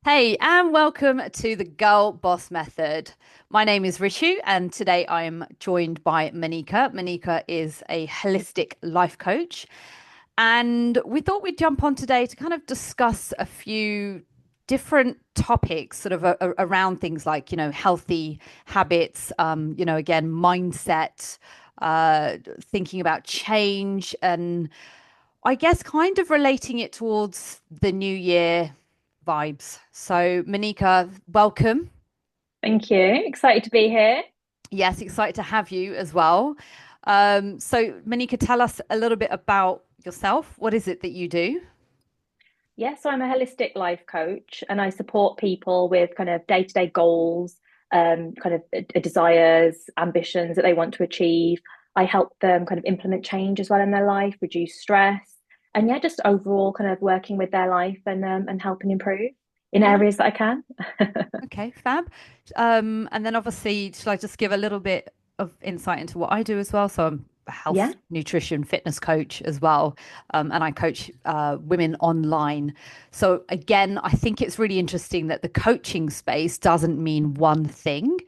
Hey, and welcome to the Girl Boss Method. My name is Rishu, and today I am joined by Manika. Manika is a holistic life coach, and we thought we'd jump on today to kind of discuss a few different topics, sort of around things like, healthy habits, again, mindset, thinking about change, and I guess kind of relating it towards the new year vibes. So, Manika, welcome. Thank you. Excited to be here. Yes, excited to have you as well. So, Manika, tell us a little bit about yourself. What is it that you do? Yes, so I'm a holistic life coach and I support people with kind of day-to-day goals, kind of desires, ambitions that they want to achieve. I help them kind of implement change as well in their life, reduce stress, and yeah, just overall kind of working with their life and helping improve in Oh, areas that I can. okay, fab. And then obviously, shall I just give a little bit of insight into what I do as well? So I'm a Yeah. health, nutrition, fitness coach as well, and I coach women online. So again, I think it's really interesting that the coaching space doesn't mean one thing.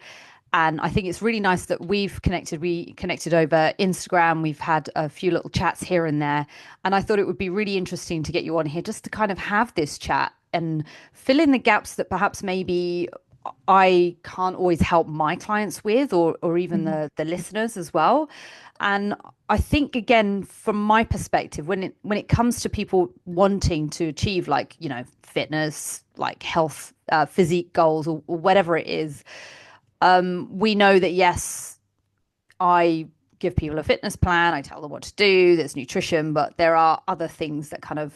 And I think it's really nice that we've connected. We connected over Instagram. We've had a few little chats here and there. And I thought it would be really interesting to get you on here just to kind of have this chat and fill in the gaps that perhaps maybe I can't always help my clients with, or even Mhm. the listeners as well. And I think again, from my perspective, when it comes to people wanting to achieve like, fitness, like health, physique goals, or whatever it is, we know that yes, I give people a fitness plan, I tell them what to do, there's nutrition, but there are other things that kind of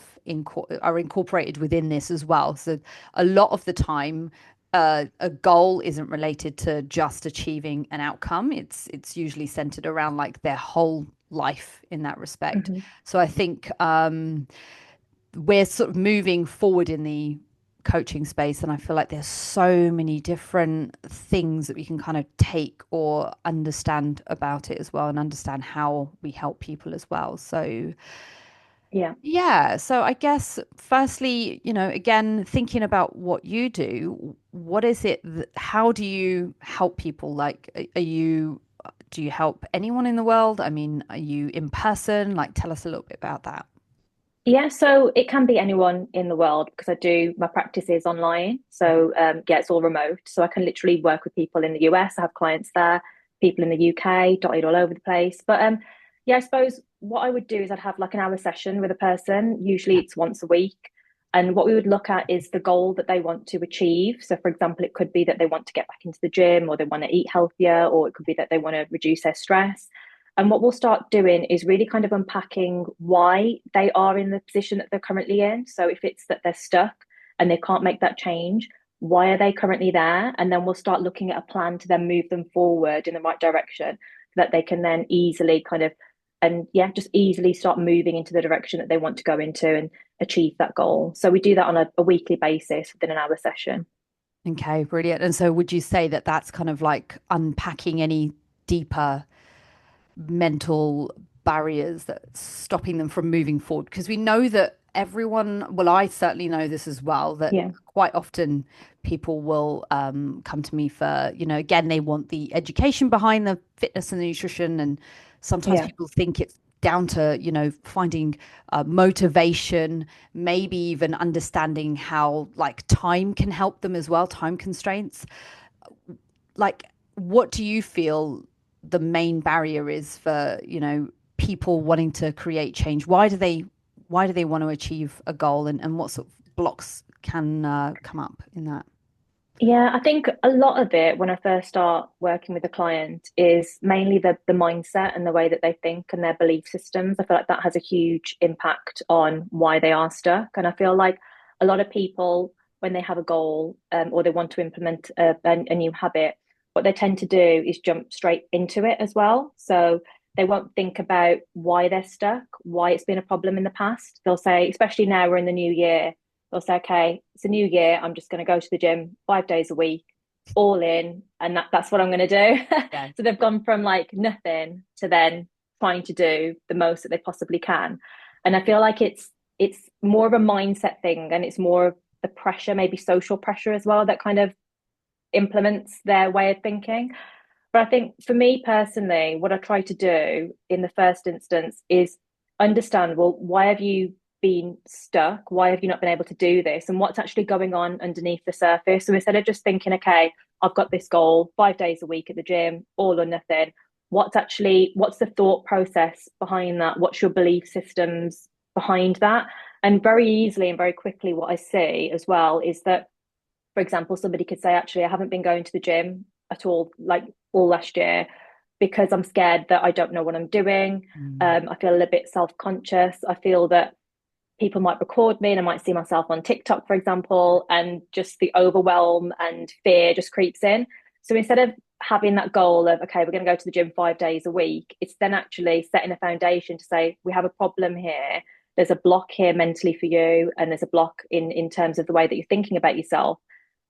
are incorporated within this as well. So a lot of the time, a goal isn't related to just achieving an outcome. It's usually centered around like their whole life in that respect. Mhm. So I think we're sort of moving forward in the coaching space, and I feel like there's so many different things that we can kind of take or understand about it as well, and understand how we help people as well. So Yeah. yeah, so I guess firstly, again, thinking about what you do, what is it how do you help people? Like, are you do you help anyone in the world? I mean, are you in person? Like, tell us a little bit about that. Yeah, so it can be anyone in the world because I do my practice is online. So yeah, it's all remote. So I can literally work with people in the US. I have clients there, people in the UK, dotted all over the place. But yeah, I suppose what I would do is I'd have like an hour session with a person. Usually Yeah. it's once a week. And what we would look at is the goal that they want to achieve. So for example, it could be that they want to get back into the gym or they want to eat healthier, or it could be that they want to reduce their stress. And what we'll start doing is really kind of unpacking why they are in the position that they're currently in. So if it's that they're stuck and they can't make that change, why are they currently there? And then we'll start looking at a plan to then move them forward in the right direction so that they can then easily kind of, and yeah, just easily start moving into the direction that they want to go into and achieve that goal. So we do that on a weekly basis within an hour session. Okay, brilliant. And so would you say that that's kind of like unpacking any deeper mental barriers that's stopping them from moving forward? Because we know that everyone, well, I certainly know this as well, that Yeah. quite often people will come to me for, again, they want the education behind the fitness and the nutrition. And sometimes Yeah. people think it's down to, finding motivation, maybe even understanding how like time can help them as well, time constraints. Like, what do you feel the main barrier is for, people wanting to create change? Why do they want to achieve a goal, and what sort of blocks can come up in that? Yeah, I think a lot of it when I first start working with a client is mainly the mindset and the way that they think and their belief systems. I feel like that has a huge impact on why they are stuck. And I feel like a lot of people, when they have a goal or they want to implement a new habit, what they tend to do is jump straight into it as well. So they won't think about why they're stuck, why it's been a problem in the past. They'll say, especially now we're in the new year, they'll say, okay, it's a new year. I'm just going to go to the gym 5 days a week, all in, and that's what I'm going to do. Yeah. So they've gone from like nothing to then trying to do the most that they possibly can. And I feel like it's more of a mindset thing, and it's more the pressure, maybe social pressure as well, that kind of implements their way of thinking. But I think for me personally, what I try to do in the first instance is understand, well, why have you been stuck? Why have you not been able to do this? And what's actually going on underneath the surface? So instead of just thinking, okay, I've got this goal, 5 days a week at the gym, all or nothing, what's the thought process behind that? What's your belief systems behind that? And very easily and very quickly, what I see as well is that, for example, somebody could say, actually, I haven't been going to the gym at all, like all last year, because I'm scared that I don't know what I'm doing. Mm. I feel a little bit self-conscious. I feel that people might record me and I might see myself on TikTok, for example, and just the overwhelm and fear just creeps in. So instead of having that goal of, okay, we're going to go to the gym 5 days a week, it's then actually setting a foundation to say, we have a problem here. There's a block here mentally for you, and there's a block in terms of the way that you're thinking about yourself.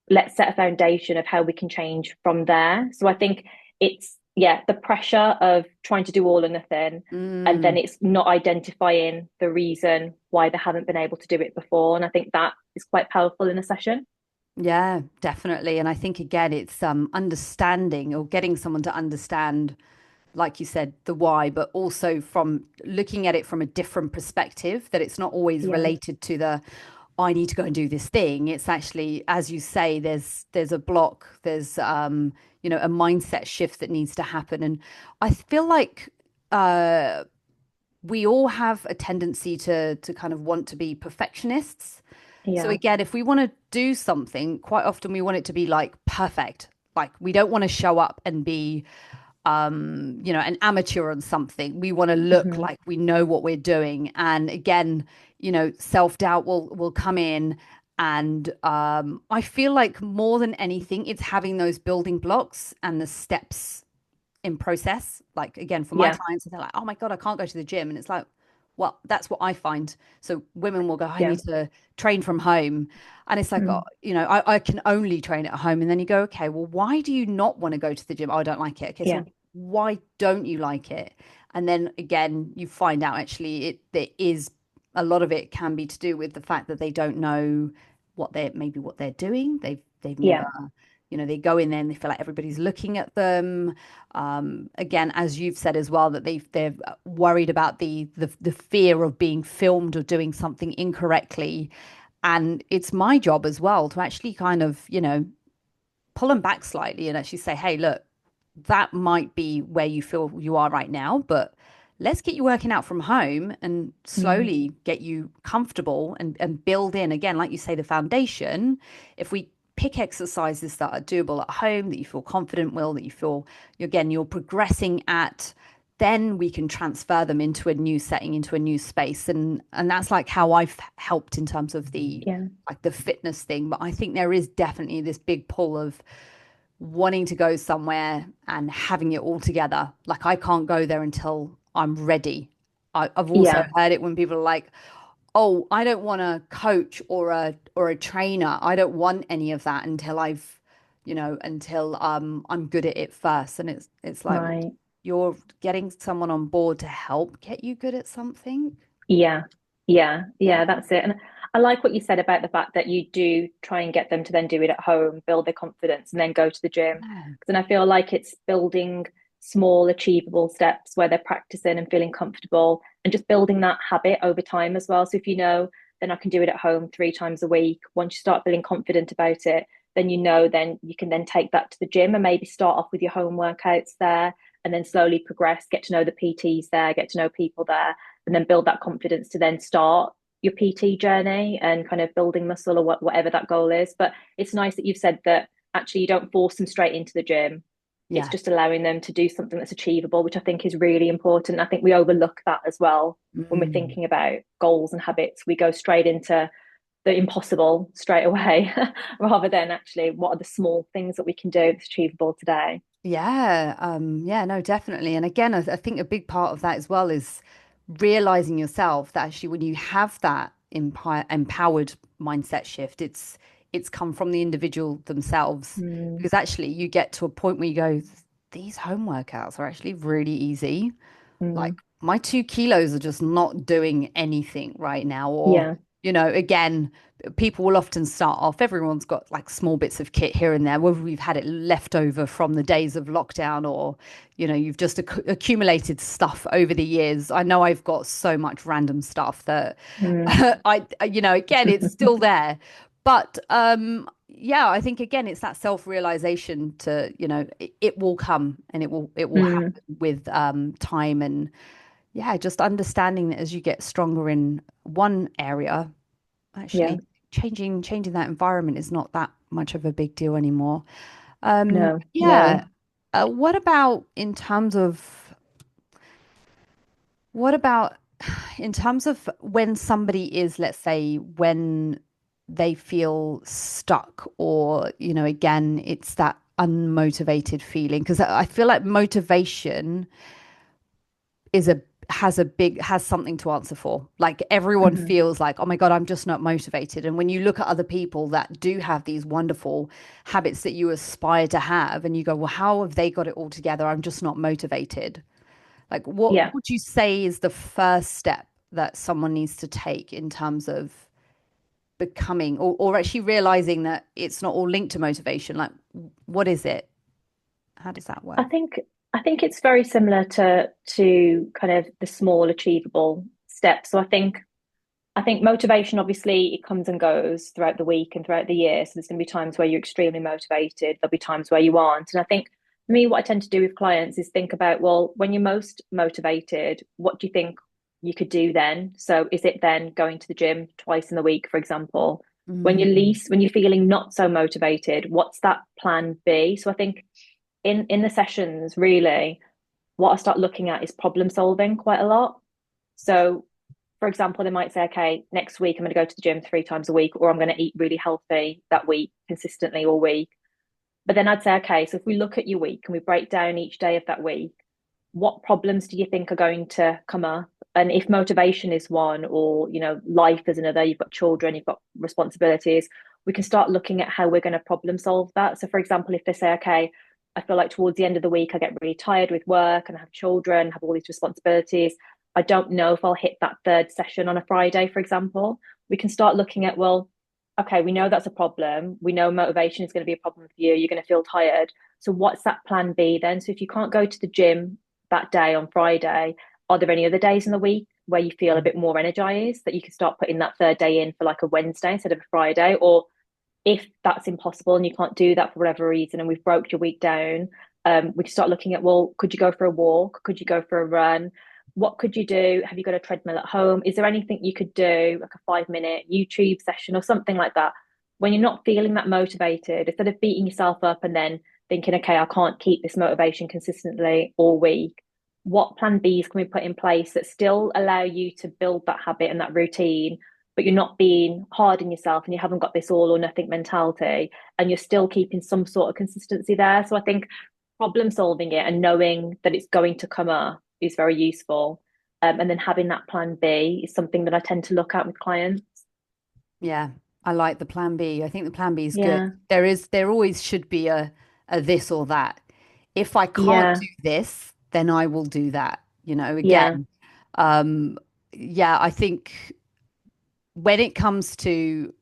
Let's set a foundation of how we can change from there. So I think it's, yeah, the pressure of trying to do all or nothing, and then Mm. it's not identifying the reason why they haven't been able to do it before. And I think that is quite powerful in a session. Yeah, definitely. And I think again, it's understanding or getting someone to understand, like you said, the why, but also from looking at it from a different perspective, that it's not always Yeah, related to the I need to go and do this thing. It's actually, as you say, there's a block, there's a mindset shift that needs to happen. And I feel like uh we all have a tendency to kind of want to be perfectionists. So yeah, again, if we want to do something, quite often we want it to be like perfect. Like we don't want to show up and be an amateur on something. We want to look hmm, like we know what we're doing. And again, self-doubt will come in. And I feel like more than anything, it's having those building blocks and the steps in process. Like again, for my yeah, clients, they're like, "Oh my God, I can't go to the gym." And it's like, well, that's what I find. So women will go, "I yeah, need to train from home." And it's like, oh, mm, I can only train at home. And then you go, okay, well, why do you not want to go to the gym? Oh, I don't like it. Okay, yeah, so why don't you like it? And then again, you find out actually there is a lot of it can be to do with the fact that they don't know what they're doing. They've never, yeah, they go in there and they feel like everybody's looking at them. Again, as you've said as well, that they're worried about the fear of being filmed or doing something incorrectly. And it's my job as well to actually kind of, pull them back slightly and actually say, hey, look, that might be where you feel you are right now, but let's get you working out from home and mm, slowly get you comfortable and build in, again, like you say, the foundation. If we pick exercises that are doable at home, that you feel confident will, that you feel, again, you're progressing at, then we can transfer them into a new setting, into a new space. And that's like how I've helped in terms of the yeah, like the fitness thing. But I think there is definitely this big pull of wanting to go somewhere and having it all together. Like I can't go there until I'm ready. I've also yeah, heard it when people are like, "Oh, I don't want a coach or a trainer. I don't want any of that until I'm good at it first." And it's like, well, right. you're getting someone on board to help get you good at something. Yeah, yeah, Yeah. yeah, that's it. And I like what you said about the fact that you do try and get them to then do it at home, build their confidence, and then go to the gym. Yeah. Because then I feel like it's building small, achievable steps where they're practicing and feeling comfortable and just building that habit over time as well. So if you know, then I can do it at home 3 times a week. Once you start feeling confident about it, then then you can then take that to the gym and maybe start off with your home workouts there and then slowly progress, get to know the PTs there, get to know people there, and then build that confidence to then start your PT journey and kind of building muscle or whatever that goal is. But it's nice that you've said that actually you don't force them straight into the gym. It's Yeah. just allowing them to do something that's achievable, which I think is really important. I think we overlook that as well when we're Mm. thinking about goals and habits. We go straight into the impossible straight away rather than actually what are the small things that we can do that's achievable today. Yeah, yeah, no, definitely. And again, I think a big part of that as well is realizing yourself that actually when you have that empowered mindset shift, it's come from the individual themselves. Mm, Because actually you get to a point where you go, these home workouts are actually really easy. Like mm, my 2 kilos are just not doing anything right now, or yeah, Again, people will often start off, everyone's got like small bits of kit here and there, whether we've had it left over from the days of lockdown or, you've just accumulated stuff over the years. I know I've got so much random stuff that Mm. again, it's still there. But yeah, I think again, it's that self-realization to, it will come and it will Mm. happen with time and yeah, just understanding that as you get stronger in one area, Yeah. actually changing that environment is not that much of a big deal anymore. No, Yeah. no. What about in terms of what about in terms of when somebody is, let's say, when they feel stuck or, again, it's that unmotivated feeling because I feel like motivation is a has something to answer for. Like everyone Hmm. feels like, oh my God, I'm just not motivated. And when you look at other people that do have these wonderful habits that you aspire to have, and you go, well, how have they got it all together? I'm just not motivated. Like, what Yeah. would you say is the first step that someone needs to take in terms of becoming or actually realizing that it's not all linked to motivation? Like, what is it? How does that I work? think I think it's very similar to kind of the small achievable steps. So I think motivation, obviously, it comes and goes throughout the week and throughout the year. So there's going to be times where you're extremely motivated. There'll be times where you aren't. And I think for me, what I tend to do with clients is think about, well, when you're most motivated, what do you think you could do then? So is it then going to the gym twice in the week, for example? When you're feeling not so motivated, what's that plan B? So I think in the sessions, really, what I start looking at is problem solving quite a lot. So for example, they might say, okay, next week I'm going to go to the gym 3 times a week, or I'm going to eat really healthy that week consistently all week. But then I'd say, okay, so if we look at your week and we break down each day of that week, what problems do you think are going to come up? And if motivation is one, or life is another, you've got children, you've got responsibilities, we can start looking at how we're going to problem solve that. So, for example, if they say, okay, I feel like towards the end of the week I get really tired with work and I have children, have all these responsibilities. I don't know if I'll hit that third session on a Friday, for example. We can start looking at, well, okay, we know that's a problem. We know motivation is going to be a problem for you. You're going to feel tired. So what's that plan B then? So if you can't go to the gym that day on Friday, are there any other days in the week where you feel a bit more energized that you can start putting that third day in for like a Wednesday instead of a Friday? Or if that's impossible and you can't do that for whatever reason and we've broke your week down, we can start looking at, well, could you go for a walk? Could you go for a run? What could you do? Have you got a treadmill at home? Is there anything you could do, like a 5 minute YouTube session or something like that? When you're not feeling that motivated, instead of beating yourself up and then thinking, okay, I can't keep this motivation consistently all week, what plan Bs can we put in place that still allow you to build that habit and that routine, but you're not being hard on yourself and you haven't got this all or nothing mentality and you're still keeping some sort of consistency there. So I think problem solving it and knowing that it's going to come up is very useful. And then having that plan B is something that I tend to look at with clients. Yeah, I like the plan B. I think the plan B is good. Yeah, There always should be a this or that. If I can't yeah, do this, then I will do that. yeah, Again, um, yeah, I think when it comes to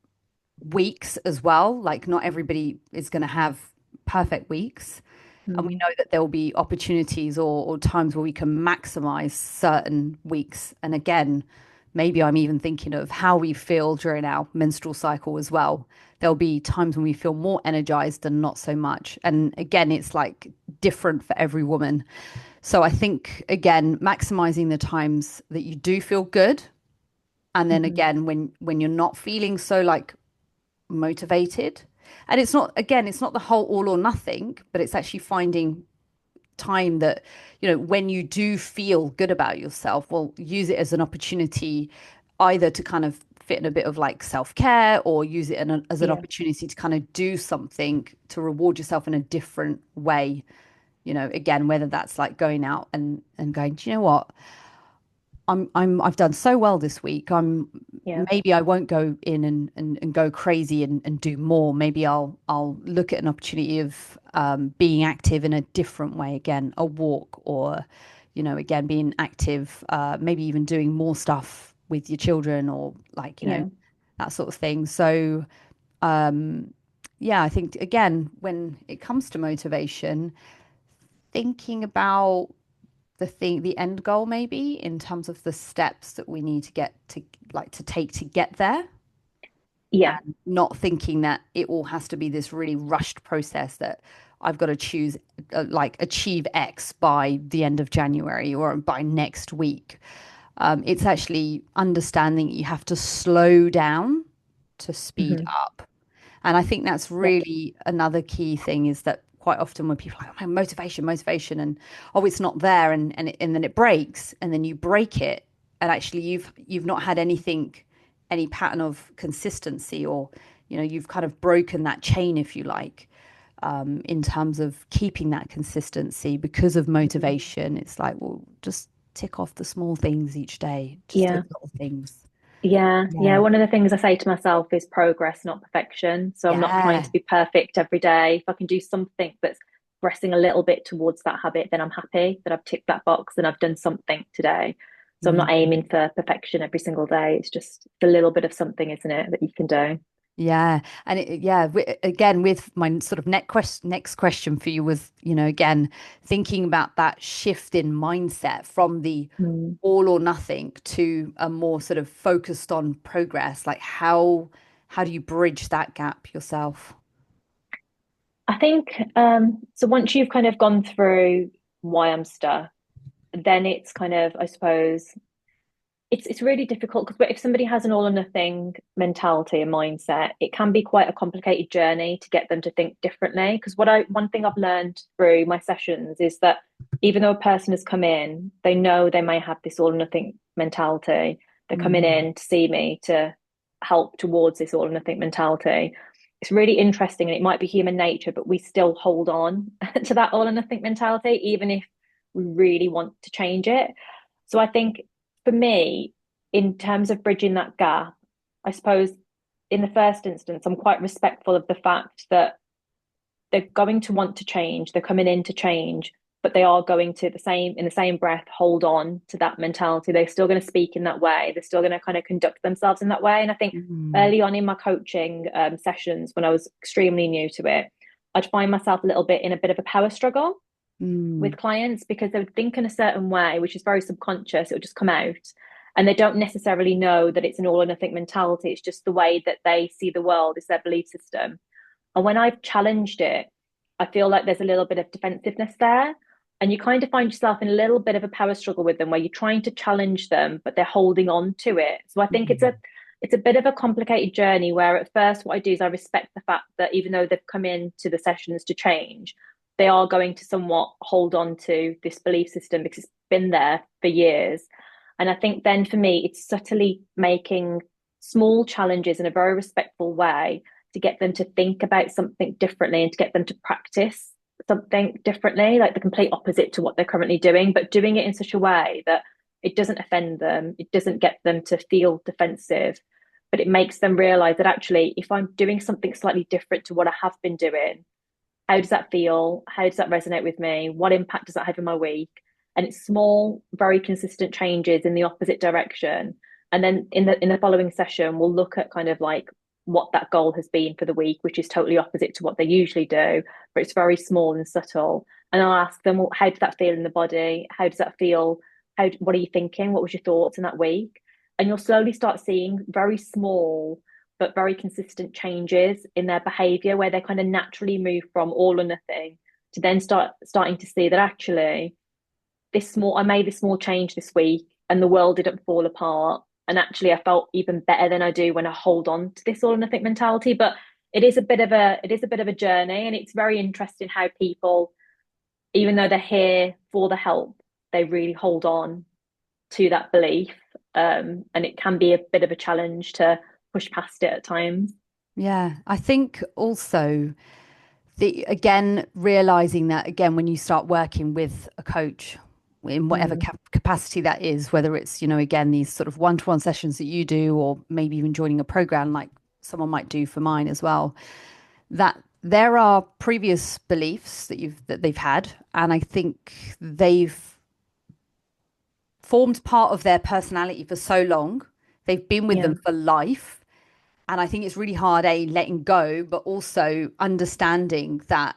weeks as well, like not everybody is going to have perfect weeks. And we mm, know that there will be opportunities or times where we can maximize certain weeks. And again, maybe I'm even thinking of how we feel during our menstrual cycle as well. There'll be times when we feel more energized and not so much. And again, it's like different for every woman. So I think, again, maximizing the times that you do feel good. And then mm-hmm, again, when you're not feeling so like motivated, and it's not, again, it's not the whole all or nothing, but it's actually finding time that, when you do feel good about yourself, well, use it as an opportunity either to kind of fit in a bit of like self-care or use it as an yeah, opportunity to kind of do something to reward yourself in a different way. Again, whether that's like going out and going, do you know what? I've done so well this week. yeah, Maybe I won't go in and go crazy and do more. Maybe I'll look at an opportunity of being active in a different way again, a walk or, again, being active, maybe even doing more stuff with your children or like, yeah. that sort of thing. So, um, yeah, I think again, when it comes to motivation, thinking about the end goal maybe in terms of the steps that we need to get to like to take to get there, Yeah. not thinking that it all has to be this really rushed process that I've got to choose like achieve X by the end of January or by next week. It's actually understanding you have to slow down to speed Hmm. up. And I think that's Yeah. really another key thing is that quite often when people are like, oh, motivation, motivation, and oh, it's not there, and then it breaks, and then you break it, and actually you've not had anything, any pattern of consistency, or you've kind of broken that chain, if you like, in terms of keeping that consistency because of Mhm. motivation. It's like, well, just tick off the small things each day, just those Yeah. little things. Yeah. Yeah. Yeah. One of the things I say to myself is progress, not perfection. So I'm not trying Yeah. to be perfect every day. If I can do something that's progressing a little bit towards that habit, then I'm happy that I've ticked that box and I've done something today. So I'm not Mm. aiming for perfection every single day. It's just a little bit of something, isn't it, that you can do? Yeah, and yeah, again, with my sort of next question for you was, again, thinking about that shift in mindset from the Mm. all or nothing to a more sort of focused on progress. Like how do you bridge that gap yourself? I think so once you've kind of gone through why I'm stuck, then it's kind of, I suppose, it's really difficult because if somebody has an all or nothing mentality and mindset, it can be quite a complicated journey to get them to think differently. Because one thing I've learned through my sessions is that even though a person has come in, they know they may have this all or nothing mentality. They're coming Mm, in to see me to help towards this all or nothing mentality. It's really interesting and it might be human nature, but we still hold on to that all or nothing mentality, even if we really want to change it. So I think for me, in terms of bridging that gap, I suppose in the first instance, I'm quite respectful of the fact that they're going to want to change, they're coming in to change, but they are going to in the same breath hold on to that mentality. They're still going to speak in that way. They're still going to kind of conduct themselves in that way. And I think mm, early on in my coaching sessions, when I was extremely new to it, I'd find myself a little bit in a bit of a power struggle mm, with clients because they would think in a certain way, which is very subconscious. It would just come out. And they don't necessarily know that it's an all or nothing mentality. It's just the way that they see the world, it's their belief system. And when I've challenged it, I feel like there's a little bit of defensiveness there. And you kind of find yourself in a little bit of a power struggle with them where you're trying to challenge them, but they're holding on to it. So I think mm, it's a bit of a complicated journey where at first what I do is I respect the fact that even though they've come into the sessions to change, they are going to somewhat hold on to this belief system because it's been there for years. And I think then for me, it's subtly making small challenges in a very respectful way to get them to think about something differently and to get them to practice something differently, like the complete opposite to what they're currently doing, but doing it in such a way that it doesn't offend them, it doesn't get them to feel defensive, but it makes them realize that actually, if I'm doing something slightly different to what I have been doing, how does that feel? How does that resonate with me? What impact does that have in my week? And it's small, very consistent changes in the opposite direction. And then in the following session, we'll look at kind of like what that goal has been for the week, which is totally opposite to what they usually do, but it's very small and subtle. And I'll ask them, well, how does that feel in the body? How does that feel? What are you thinking? What was your thoughts in that week? And you'll slowly start seeing very small but very consistent changes in their behavior where they kind of naturally move from all or nothing to then starting to see that actually I made this small change this week and the world didn't fall apart. And actually I felt even better than I do when I hold on to this all or nothing mentality. But it is a bit of a journey, and it's very interesting how people, even though they're here for the help, they really hold on to that belief. And it can be a bit of a challenge to push past it at times. yeah, I think also the again realizing that again when you start working with a coach in whatever Mm, capacity that is, whether it's again these sort of one-to-one sessions that you do, or maybe even joining a program like someone might do for mine as well, that there are previous beliefs that they've had, and I think they've formed part of their personality for so long, they've been with them yeah. for life, And I think it's really hard, letting go, but also understanding that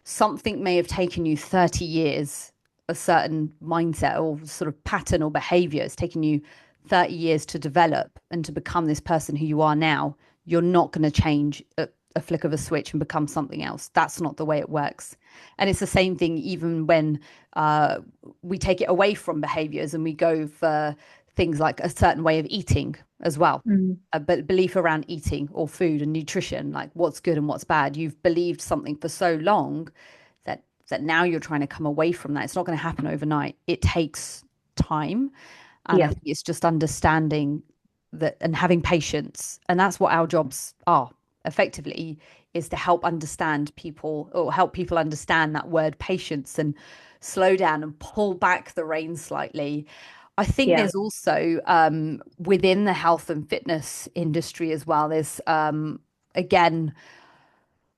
something may have taken you 30 years, a certain mindset or sort of pattern or behavior. It's taken you 30 years to develop and to become this person who you are now. You're not going to change a flick of a switch and become something else. That's not the way it works. And it's the same thing even when uh, we take it away from behaviors and we go for things like a certain way of eating as well. Mm. But belief around eating or food and nutrition, like what's good and what's bad. You've believed something for so long that now you're trying to come away from that. It's not going to happen overnight. It takes time. And I Yeah, think it's just understanding that and having patience. And that's what our jobs are effectively, is to help understand people or help people understand that word patience and slow down and pull back the reins slightly. I think yeah. there's also within the health and fitness industry as well, there's again,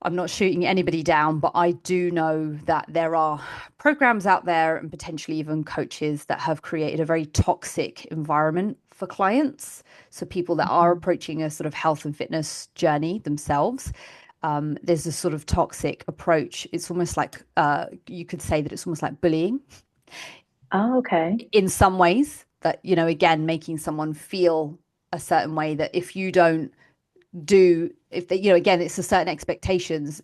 I'm not shooting anybody down, but I do know that there are programs out there and potentially even coaches that have created a very toxic environment for clients. So people that are Mhm. approaching a sort of health and fitness journey themselves, there's a sort of toxic approach. It's almost like you could say that it's almost like bullying Oh, okay. in some ways. That, again, making someone feel a certain way that if you don't do if they, again, it's a certain expectations,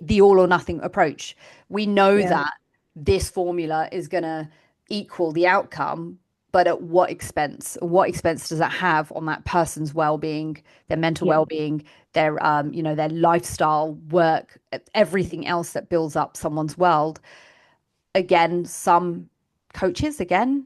the all or nothing approach. We know Yeah. that this formula is going to equal the outcome, but at what expense does that have on that person's well-being, their mental Yeah. well-being, their lifestyle, work, everything else that builds up someone's world. Again, some coaches, again,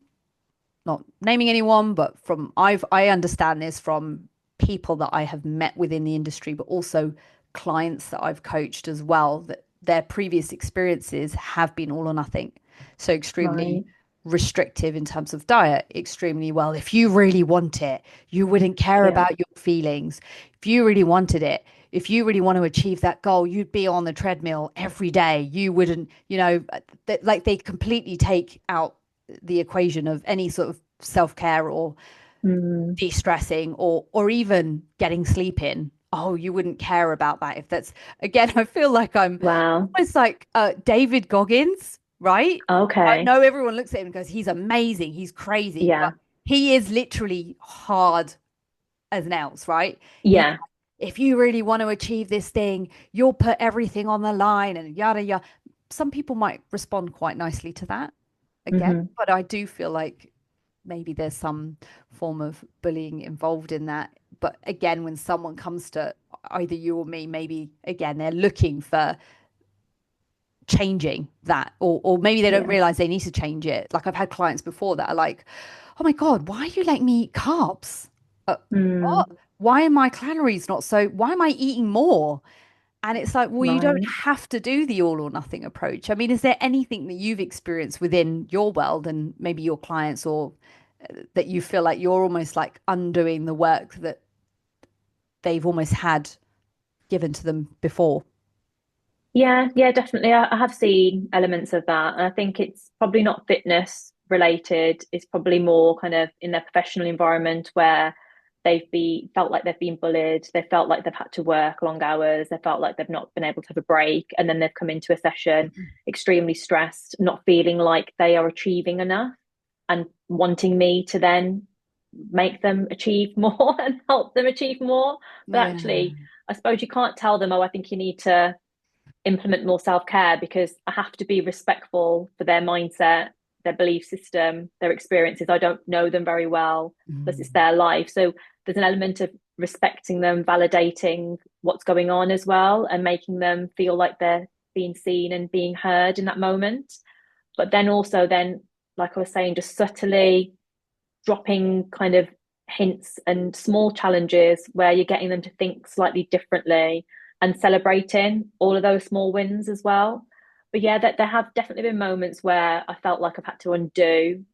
not naming anyone, but I understand this from people that I have met within the industry, but also clients that I've coached as well, that their previous experiences have been all or nothing. So extremely Right. restrictive in terms of diet, extremely well. If you really want it, you wouldn't care Yeah. about your feelings. If you really wanted it, if you really want to achieve that goal, you'd be on the treadmill every day. You wouldn't, like they completely take out the equation of any sort of self-care or Mm. de-stressing or even getting sleep in. Oh, you wouldn't care about that if that's, again, I feel like I'm Wow. almost like David Goggins, right? I Okay. know everyone looks at him and goes, he's amazing, he's crazy, but Yeah. he is literally hard as nails, right? He, Yeah. if you really want to achieve this thing, you'll put everything on the line and yada yada. Some people might respond quite nicely to that again, Hmm. but I do feel like maybe there's some form of bullying involved in that. But again, when someone comes to either you or me, maybe again, they're looking for changing that, or maybe they don't Yeah. realize they need to change it. Like I've had clients before that are like, oh my God, why are you letting me eat carbs? Mm. What? Why are my calories not so? Why am I eating more? And it's like, well, you don't Right. have to do the all or nothing approach. I mean, is there anything that you've experienced within your world and maybe your clients, or that you feel like you're almost like undoing the work that they've almost had given to them before? Yeah, yeah, definitely. I have seen elements of that. And I think it's probably not fitness related. It's probably more kind of in their professional environment where felt like they've been bullied. They felt like they've had to work long hours. They felt like they've not been able to have a break. And then they've come into a session extremely stressed, not feeling like they are achieving enough and wanting me to then make them achieve more and help them achieve more. But Yeah. actually, I suppose you can't tell them, oh, I think you need to implement more self-care because I have to be respectful for their mindset, their belief system, their experiences. I don't know them very well, plus it's Mm. their life. So there's an element of respecting them, validating what's going on as well, and making them feel like they're being seen and being heard in that moment. But then also then, like I was saying, just subtly dropping kind of hints and small challenges where you're getting them to think slightly differently and celebrating all of those small wins as well. But yeah, that there have definitely been moments where I felt like I've had to undo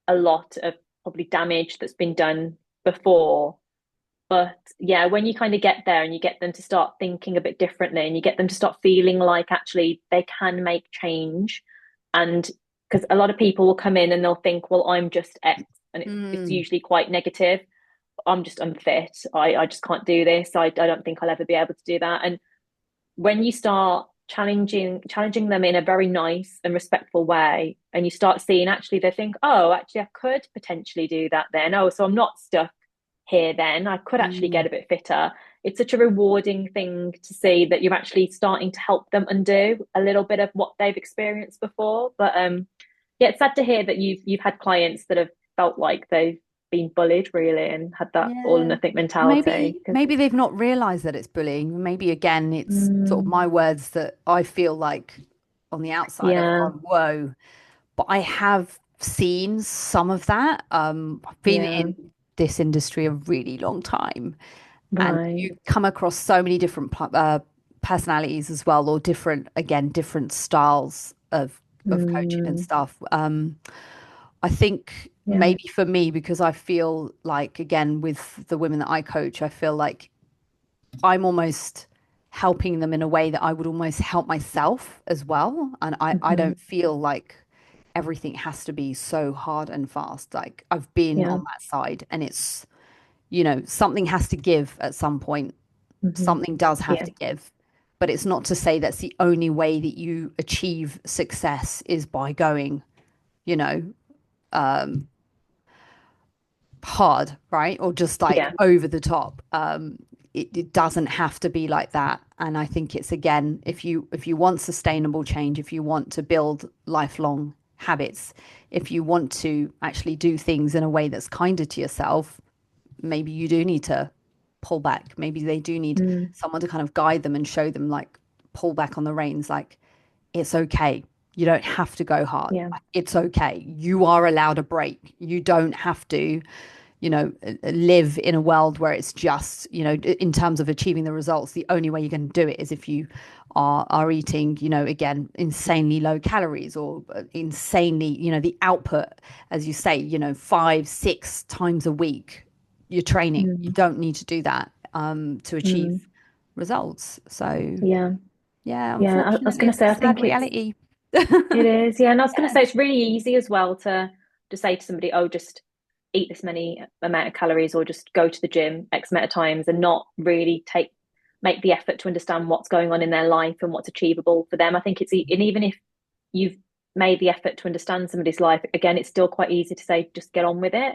a lot of probably damage that's been done before. But yeah, when you kind of get there and you get them to start thinking a bit differently and you get them to start feeling like actually they can make change. And because a lot of people will come in and they'll think, well, I'm just X, and it's Mm. usually quite negative. I'm just unfit. I just can't do this. I don't think I'll ever be able to do that. And when you start challenging them in a very nice and respectful way, and you start seeing actually they think, oh, actually I could potentially do that then. Oh, so I'm not stuck here then. I could actually get Mm. a bit fitter. It's such a rewarding thing to see that you're actually starting to help them undo a little bit of what they've experienced before. But yeah, it's sad to hear that you've had clients that have felt like they've been bullied really and had that all or Yeah. nothing mentality. Maybe Because maybe they've not realized that it's bullying. Maybe again, it's sort of mm, my words that I feel like on the outside I've yeah, gone, whoa. But I have seen some of that. I've been yeah, in this industry a really long time, and right. you come across so many different personalities as well, or different, again, different styles of coaching and Mm, stuff. I think yeah, maybe for me, because I feel like, again, with the women that I coach, I feel like I'm almost helping them in a way that I would almost help myself as well. And I hmm don't feel like everything has to be so hard and fast. Like I've been yeah, on that side, and it's, something has to give at some point. hmm Something does have yeah, to give. But it's not to say that's the only way that you achieve success is by going, you know, hard, right? Or just like yeah, over the top. It doesn't have to be like that. And I think it's, again, if you want sustainable change, if you want to build lifelong habits, if you want to actually do things in a way that's kinder to yourself, maybe you do need to pull back. Maybe they do need mm, someone to kind of guide them and show them, like, pull back on the reins, like, it's okay. You don't have to go hard. yeah, Like, it's okay. You are allowed a break. You don't have to, live in a world where it's just, in terms of achieving the results, the only way you're going to do it is if you are eating, again, insanely low calories, or insanely, the output, as you say, 5, 6 times a week, you're training. You mm, don't need to do that to mm, achieve results. So, yeah, yeah, yeah. I was unfortunately, going to it's a say, I sad think it's reality. it is, yeah. And I was going to Yeah. say, it's really easy as well to say to somebody, oh, just eat this many amount of calories, or just go to the gym X amount of times, and not really make the effort to understand what's going on in their life and what's achievable for them. I think and even if you've made the effort to understand somebody's life, again, it's still quite easy to say, just get on with it.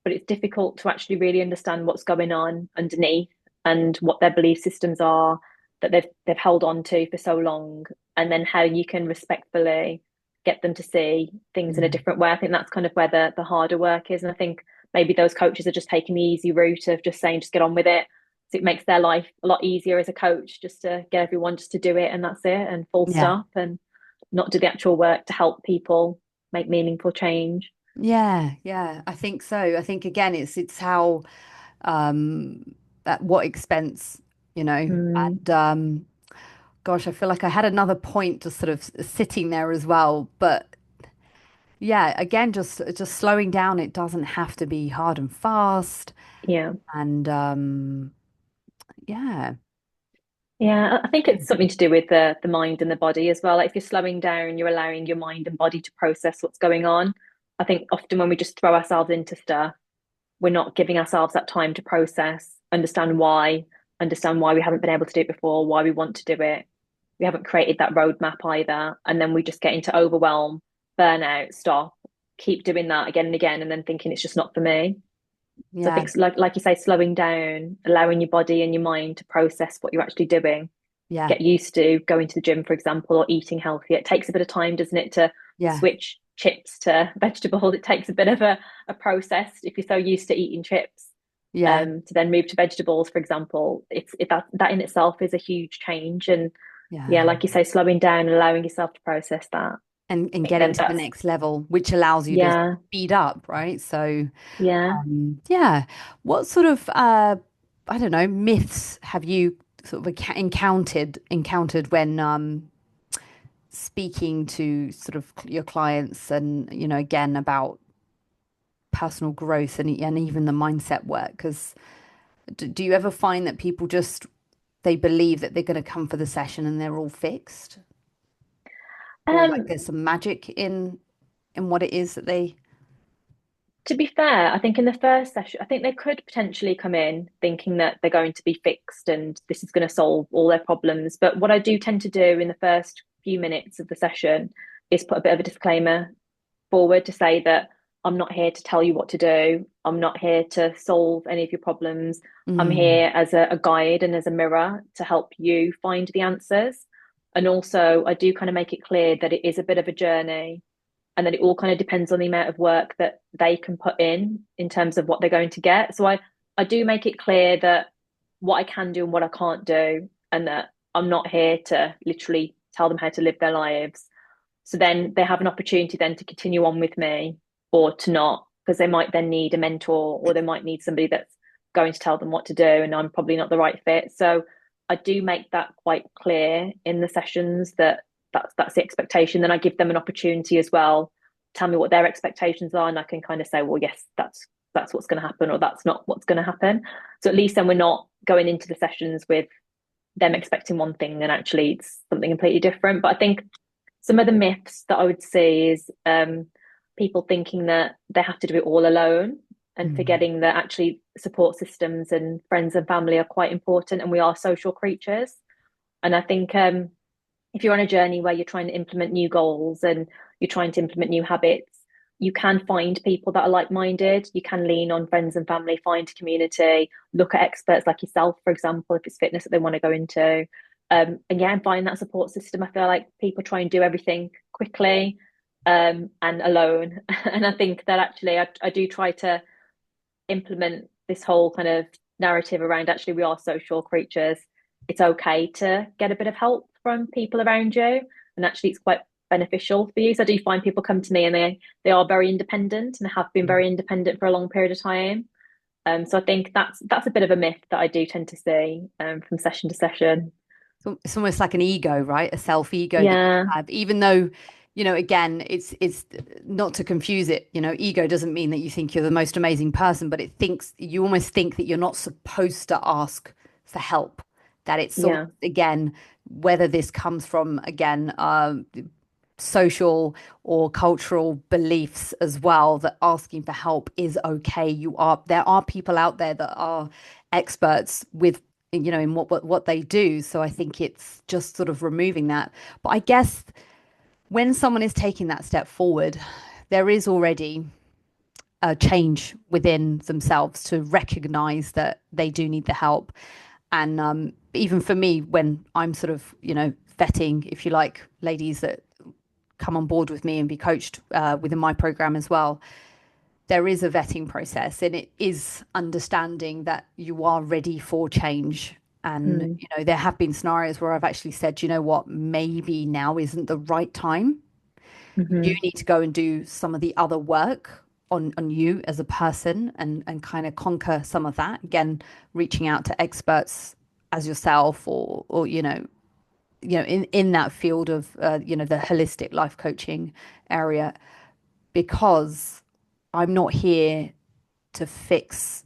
But it's difficult to actually really understand what's going on underneath and what their belief systems are that they've held on to for so long, and then how you can respectfully get them to see things in a Yeah. different way. I think that's kind of where the harder work is. And I think maybe those coaches are just taking the easy route of just saying, just get on with it. So it makes their life a lot easier as a coach, just to get everyone just to do it, and that's it, and full Yeah. stop, and not do the actual work to help people make meaningful change. Yeah, yeah, I think so. I think, again, it's how, at what expense, Mm, and gosh, I feel like I had another point just sort of sitting there as well. But yeah, again, just slowing down. It doesn't have to be hard and fast. yeah. And yeah. Yeah, I think Yeah. it's something to do with the mind and the body as well. Like if you're slowing down, you're allowing your mind and body to process what's going on. I think often when we just throw ourselves into stuff, we're not giving ourselves that time to process, understand why we haven't been able to do it before, why we want to do it. We haven't created that roadmap either. And then we just get into overwhelm, burnout, stop, keep doing that again and again, and then thinking it's just not for me. So I Yeah. think, like you say, slowing down, allowing your body and your mind to process what you're actually doing, Yeah. get used to going to the gym, for example, or eating healthy. It takes a bit of time, doesn't it, to Yeah. switch chips to vegetables. It takes a bit of a process if you're so used to eating chips. Yeah. To then move to vegetables, for example, that in itself is a huge change. And yeah, Yeah. like you say, slowing down and allowing yourself to process that. And I think getting then to the that's next level, which allows you to yeah, speed up, right? So, yeah. yeah. What sort of I don't know, myths have you sort of encountered when speaking to sort of your clients, and, again, about personal growth and even the mindset work? Because do you ever find that people just, they believe that they're going to come for the session and they're all fixed, or like Um, there's some magic in what it is that they To be fair, I think in the first session, I think they could potentially come in thinking that they're going to be fixed and this is going to solve all their problems. But what I do tend to do in the first few minutes of the session is put a bit of a disclaimer forward to say that I'm not here to tell you what to do. I'm not here to solve any of your problems. I'm Mm, here as a guide and as a mirror to help you find the answers. And also, I do kind of make it clear that it is a bit of a journey and that it all kind of depends on the amount of work that they can put in terms of what they're going to get. So I do make it clear that what I can do and what I can't do, and that I'm not here to literally tell them how to live their lives. So then they have an opportunity then to continue on with me or to not, because they might then need a mentor or they might need somebody that's going to tell them what to do, and I'm probably not the right fit. So I do make that quite clear in the sessions that that's the expectation. Then I give them an opportunity as well, tell me what their expectations are, and I can kind of say, well, yes, that's what's going to happen, or that's not what's going to happen. So at least then we're not going into the sessions with them expecting one thing and actually it's something completely different. But I think some of the myths that I would see is people thinking that they have to do it all alone and mm, forgetting that actually support systems and friends and family are quite important and we are social creatures. And I think if you're on a journey where you're trying to implement new goals and you're trying to implement new habits, you can find people that are like-minded. You can lean on friends and family, find community, look at experts like yourself, for example, if it's fitness that they want to go into. And yeah, and find that support system. I feel like people try and do everything quickly and alone. And I think that actually I do try to implement this whole kind of narrative around actually we are social creatures. It's okay to get a bit of help from people around you, and actually it's quite beneficial for you. So I do find people come to me and they are very independent and have been mm. very independent for a long period of time. So I think that's a bit of a myth that I do tend to see from session to session. So it's almost like an ego, right? A self ego that you Yeah, have, even though, again, it's not to confuse it. Ego doesn't mean that you think you're the most amazing person, but it thinks you almost think that you're not supposed to ask for help. That it's sort of, yeah, again, whether this comes from, again, social or cultural beliefs as well, that asking for help is okay. There are people out there that are experts with, in what they do. So I think it's just sort of removing that. But I guess when someone is taking that step forward, there is already a change within themselves to recognize that they do need the help. And even for me, when I'm sort of, vetting, if you like, ladies that come on board with me and be coached within my program as well, there is a vetting process, and it is understanding that you are ready for change. And, mm, there have been scenarios where I've actually said, you know what, maybe now isn't the right time. You mm-hmm, need to go and do some of the other work on you as a person, and kind of conquer some of that. Again, reaching out to experts as yourself, or in that field of the holistic life coaching area, because I'm not here to fix,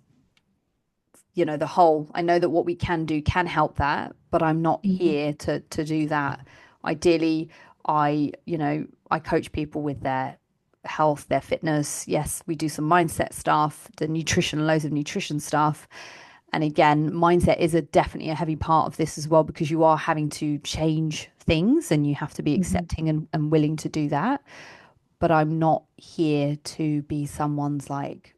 the whole. I know that what we can do can help that, but I'm not mm-hmm, here to do that. Ideally, I coach people with their health, their fitness. Yes, we do some mindset stuff, the nutrition, loads of nutrition stuff. And again, mindset is definitely a heavy part of this as well, because you are having to change things and you have to be mm-hmm. accepting and willing to do that. But I'm not here to be someone's like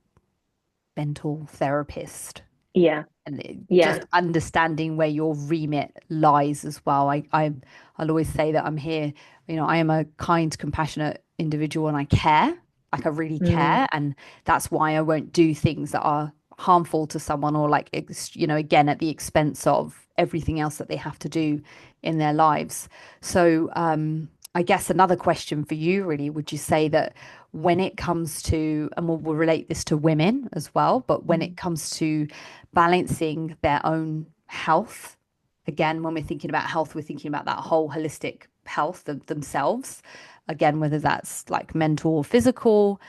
mental therapist. Yeah, And yeah, just understanding where your remit lies as well. I'll always say that I'm here, I am a kind, compassionate individual, and I care, like I really mm, care. And that's why I won't do things that are harmful to someone, or like, again, at the expense of everything else that they have to do in their lives. So, I guess another question for you, really, would you say that when it comes to, and we'll relate this to women as well, but when it mm, comes to balancing their own health, again, when we're thinking about health, we're thinking about that whole holistic health of themselves, again, whether that's like mental or physical.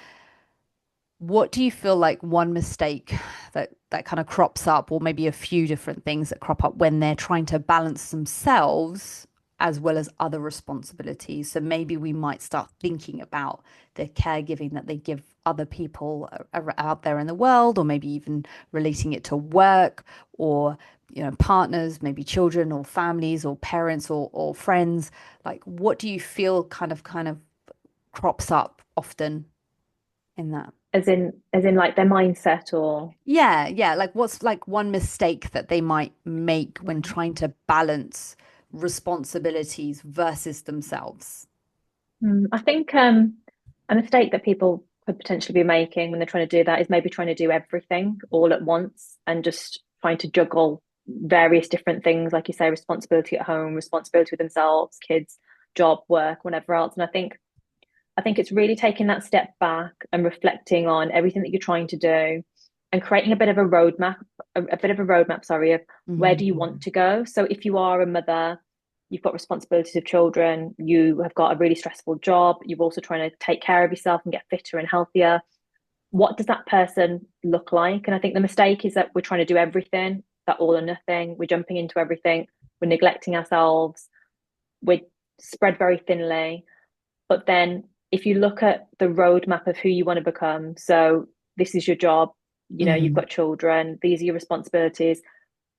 What do you feel like one mistake that kind of crops up, or maybe a few different things that crop up when they're trying to balance themselves as well as other responsibilities. So maybe we might start thinking about the caregiving that they give other people out there in the world, or maybe even relating it to work or partners, maybe children or families or parents or friends. Like, what do you feel kind of crops up often in that? As in like their mindset or Yeah, yeah. Like, what's like one mistake that they might make when trying to balance responsibilities versus themselves? I think a mistake that people could potentially be making when they're trying to do that is maybe trying to do everything all at once and just trying to juggle various different things, like you say, responsibility at home, responsibility with themselves, kids, job, work, whatever else. And I think it's really taking that step back and reflecting on everything that you're trying to do and creating a bit of a roadmap, sorry, of where do you Mhm. want to go. So if you are a mother, you've got responsibilities of children, you have got a really stressful job, you're also trying to take care of yourself and get fitter and healthier. What does that person look like? And I think the mistake is that we're trying to do everything, that all or nothing. We're jumping into everything. We're neglecting ourselves. We're spread very thinly. But then if you look at the roadmap of who you want to become, so this is your job, you've Mhm. got children, these are your responsibilities.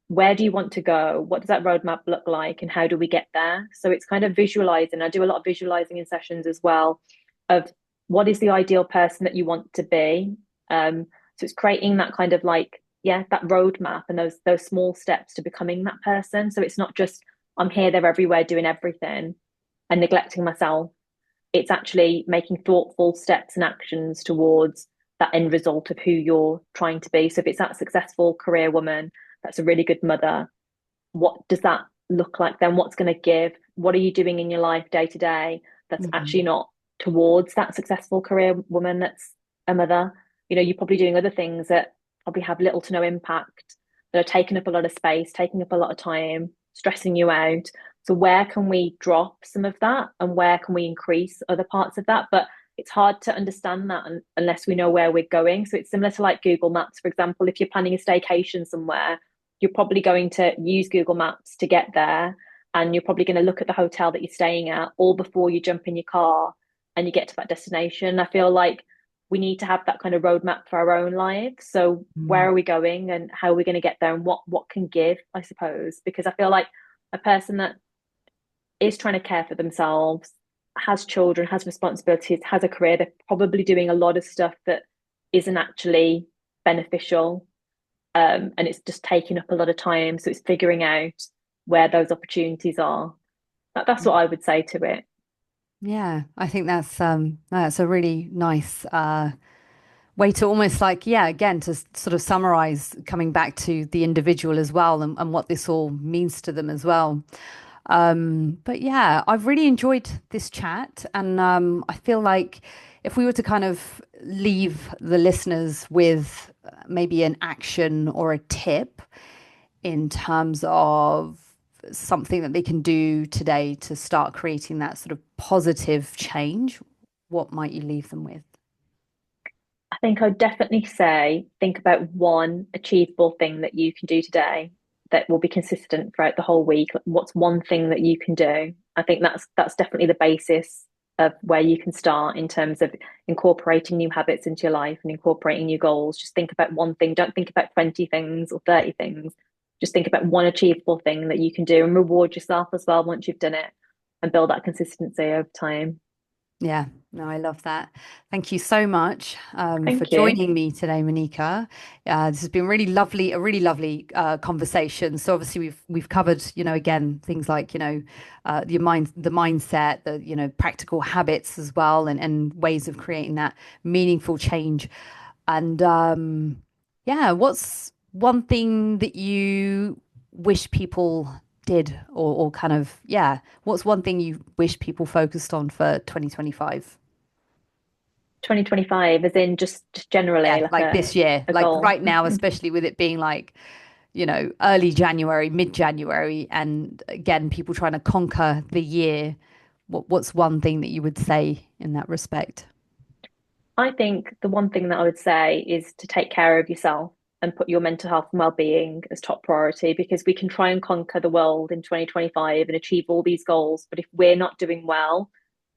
Where do you want to go? What does that roadmap look like? And how do we get there? So it's kind of visualizing. I do a lot of visualizing in sessions as well of what is the ideal person that you want to be. So it's creating that kind of like, yeah, that roadmap and those small steps to becoming that person. So it's not just I'm here, there, everywhere, doing everything and neglecting myself. It's actually making thoughtful steps and actions towards that end result of who you're trying to be. So if it's that successful career woman, that's a really good mother, what does that look like then? What's going to give? What are you doing in your life day to day that's actually Mhm. not towards that successful career woman that's a mother? You're probably doing other things that probably have little to no impact, that are taking up a lot of space, taking up a lot of time, stressing you out. So where can we drop some of that and where can we increase other parts of that? But it's hard to understand that unless we know where we're going. So it's similar to like Google Maps, for example. If you're planning a staycation somewhere, you're probably going to use Google Maps to get there. And you're probably going to look at the hotel that you're staying at all before you jump in your car and you get to that destination. I feel like we need to have that kind of roadmap for our own lives. So where Mhm. are we going and how are we going to get there and what can give, I suppose? Because I feel like a person that is trying to care for themselves, has children, has responsibilities, has a career, they're probably doing a lot of stuff that isn't actually beneficial, and it's just taking up a lot of time. So it's figuring out where those opportunities are. That's what I would say to it. Yeah, I think that's a really nice way to almost like, yeah, again, to sort of summarize coming back to the individual as well, and what this all means to them as well. But yeah, I've really enjoyed this chat, and I feel like if we were to kind of leave the listeners with maybe an action or a tip in terms of something that they can do today to start creating that sort of positive change, what might you leave them with? I think I'd definitely say think about one achievable thing that you can do today that will be consistent throughout the whole week. What's one thing that you can do? I think that's definitely the basis of where you can start in terms of incorporating new habits into your life and incorporating new goals. Just think about one thing. Don't think about 20 things or 30 things. Just think about one achievable thing that you can do and reward yourself as well once you've done it and build that consistency over time. Yeah, no, I love that. Thank you so much for Thank you. joining me today, Monica. This has been really lovely, a really lovely conversation. So obviously we've covered, again, things like, the mindset, the, practical habits as well, and ways of creating that meaningful change. And yeah, what's one thing that you wish people did, or kind of, yeah, what's one thing you wish people focused on for 2025? 2025, as in just generally Yeah, like like this year, a like goal. right now, especially with it being like, early January, mid-January, and again, people trying to conquer the year. What's one thing that you would say in that respect? I think the one thing that I would say is to take care of yourself. and put your mental health and well-being as top priority, because we can try and conquer the world in 2025 and achieve all these goals, but if we're not doing well,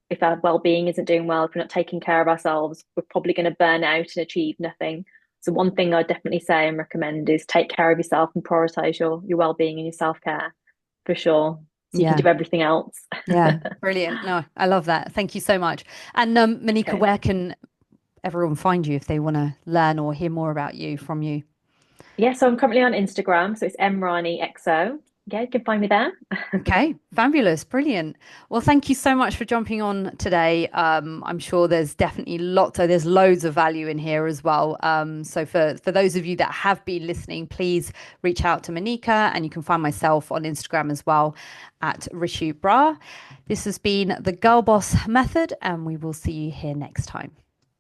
if our well-being isn't doing well, if we're not taking care of ourselves, we're probably going to burn out and achieve nothing. So one thing I definitely say and recommend is take care of yourself and prioritize your well-being and your self-care for sure, so you can Yeah. do everything else. Yeah. Brilliant. No, I love that. Thank you so much. And Manika, Okay. where can everyone find you if they want to learn or hear more about you from you? Yeah, so I'm currently on Instagram, so it's mranixo. Yeah, you can find me there. Okay, fabulous, brilliant. Well, thank you so much for jumping on today. I'm sure there's definitely there's loads of value in here as well. So for those of you that have been listening, please reach out to Manika, and you can find myself on Instagram as well at Rishu Bra. This has been the Girl Boss Method, and we will see you here next time.